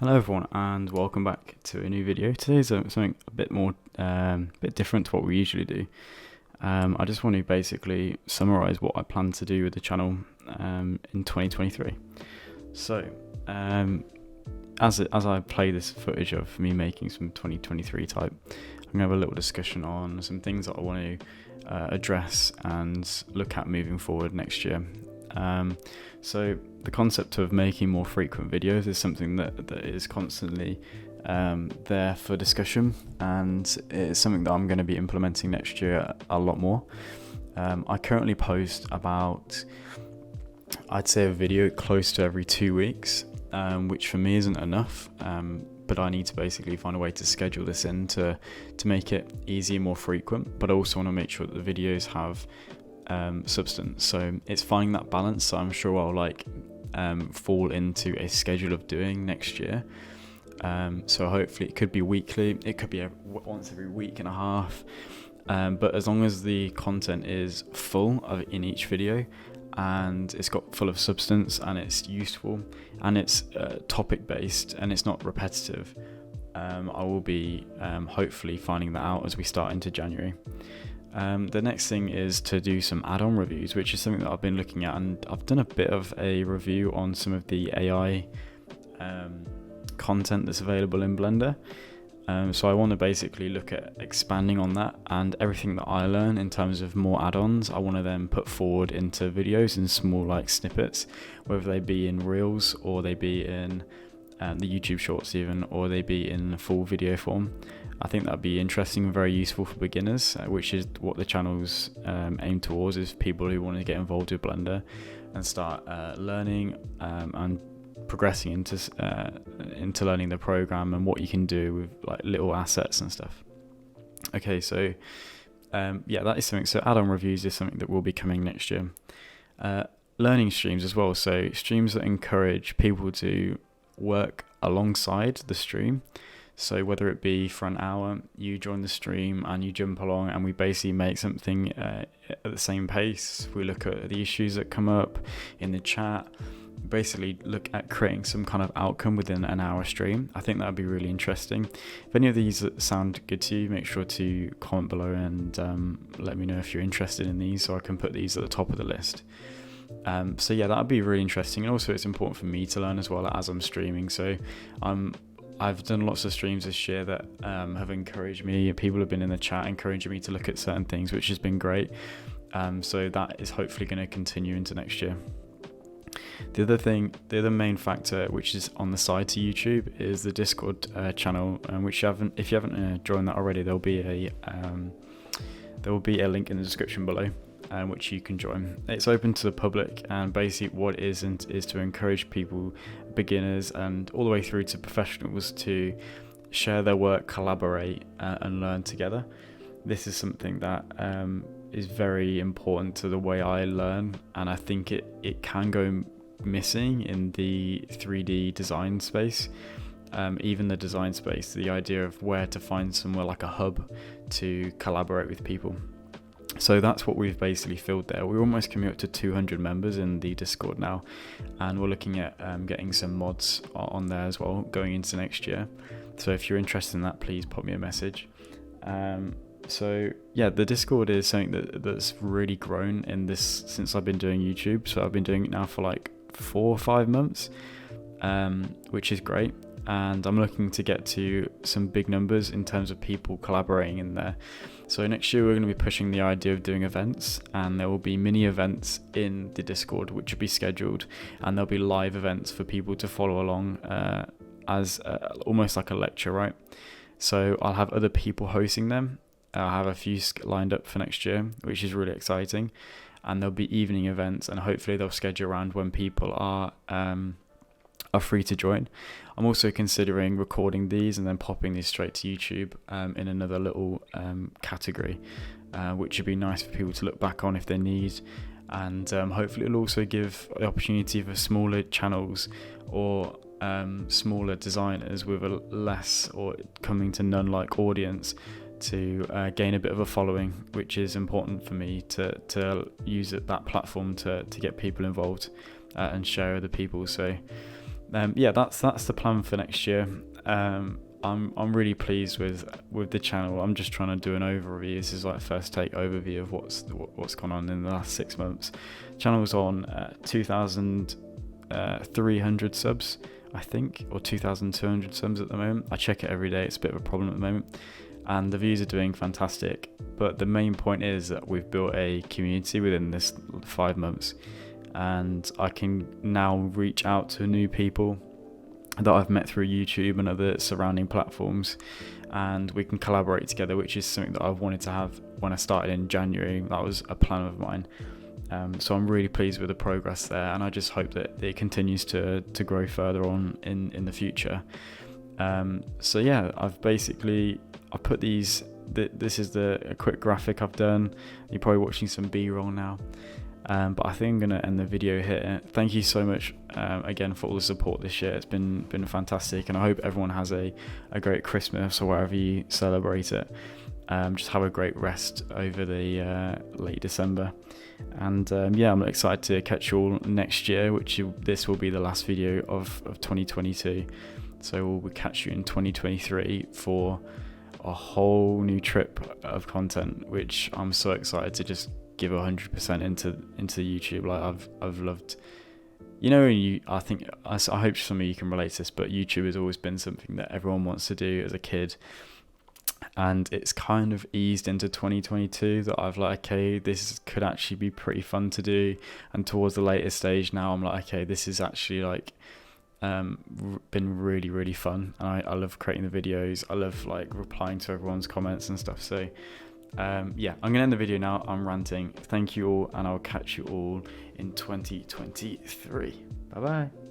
Hello everyone and welcome back to a new video. Today's something a bit more, bit different to what we usually do. I just want to basically summarize what I plan to do with the channel in 2023. So, as I play this footage of me making some 2023 type, I'm gonna have a little discussion on some things that I want to address and look at moving forward next year. So the concept of making more frequent videos is something that is constantly there for discussion, and it's something that I'm going to be implementing next year a lot more. I currently post about, I'd say, a video close to every 2 weeks, which for me isn't enough, but I need to basically find a way to schedule this in to make it easier, more frequent, but I also want to make sure that the videos have substance. So it's finding that balance. So I'm sure I'll fall into a schedule of doing next year. So hopefully it could be weekly, it could be once every week and a half, but as long as the content is full in each video and it's got full of substance and it's useful and it's topic based and it's not repetitive, I will be hopefully finding that out as we start into January. The next thing is to do some add-on reviews, which is something that I've been looking at, and I've done a bit of a review on some of the AI content that's available in Blender. So I want to basically look at expanding on that, and everything that I learn in terms of more add-ons, I want to then put forward into videos in small snippets, whether they be in Reels or they be in the YouTube Shorts even, or they be in full video form. I think that'd be interesting and very useful for beginners, which is what the channel's aimed towards, is people who want to get involved with Blender and start learning and progressing into learning the program and what you can do with little assets and stuff. Okay, so that is something. So add-on reviews is something that will be coming next year. Learning streams as well, so streams that encourage people to work alongside the stream. So whether it be for an hour, you join the stream and you jump along and we basically make something at the same pace. We look at the issues that come up in the chat, basically look at creating some kind of outcome within an hour stream. I think that would be really interesting. If any of these sound good to you, make sure to comment below and let me know if you're interested in these, so I can put these at the top of the list. So yeah, that would be really interesting, and also it's important for me to learn as well as I'm streaming. So I've done lots of streams this year that have encouraged me. People have been in the chat encouraging me to look at certain things, which has been great. So that is hopefully going to continue into next year. The other main factor, which is on the side to YouTube, is the Discord channel, which if you haven't joined that already, there will be a link in the description below, which you can join. It's open to the public, and basically what it is to encourage people, beginners and all the way through to professionals, to share their work, collaborate and learn together. This is something that is very important to the way I learn, and I think it can go missing in the 3D design space. Even the design space, the idea of where to find somewhere like a hub to collaborate with people. So that's what we've basically filled there. We're almost coming up to 200 members in the Discord now, and we're looking at getting some mods on there as well going into next year. So if you're interested in that, please pop me a message. So yeah, the Discord is something that's really grown in this since I've been doing YouTube. So I've been doing it now for 4 or 5 months, which is great. And I'm looking to get to some big numbers in terms of people collaborating in there. So next year we're going to be pushing the idea of doing events, and there will be mini events in the Discord which will be scheduled, and there'll be live events for people to follow along as almost like a lecture, right? So I'll have other people hosting them. I'll have a few lined up for next year, which is really exciting, and there'll be evening events, and hopefully they'll schedule around when people are free to join. I'm also considering recording these and then popping these straight to YouTube in another little category, which would be nice for people to look back on if they need. And hopefully it'll also give the opportunity for smaller channels or smaller designers with a less or coming to none audience to gain a bit of a following, which is important for me to use that platform to get people involved and share other people. So yeah, that's the plan for next year. I'm really pleased with the channel. I'm just trying to do an overview. This is like first take overview of what's gone on in the last 6 months. Channel's on 2,300 subs, I think, or 2,200 subs at the moment. I check it every day. It's a bit of a problem at the moment, and the views are doing fantastic. But the main point is that we've built a community within this 5 months, and I can now reach out to new people that I've met through YouTube and other surrounding platforms, and we can collaborate together, which is something that I've wanted to have when I started in January. That was a plan of mine. So I'm really pleased with the progress there, and I just hope that it continues to grow further on in the future. So yeah, I put these. This is a quick graphic I've done. You're probably watching some B-roll now. But I think I'm going to end the video here. Thank you so much again for all the support this year. It's been fantastic, and I hope everyone has a great Christmas or wherever you celebrate it. Just have a great rest over the late December, and yeah, I'm excited to catch you all next year, this will be the last video of 2022. So we'll catch you in 2023 for a whole new trip of content, which I'm so excited to just give 100% into YouTube. Like I've loved, I hope some of you can relate to this, but YouTube has always been something that everyone wants to do as a kid, and it's kind of eased into 2022 that I've like, okay, this could actually be pretty fun to do. And towards the later stage now, I'm like, okay, this is actually like been really, really fun. And I love creating the videos. I love like replying to everyone's comments and stuff. So yeah, I'm gonna end the video now. I'm ranting. Thank you all, and I'll catch you all in 2023. Bye bye.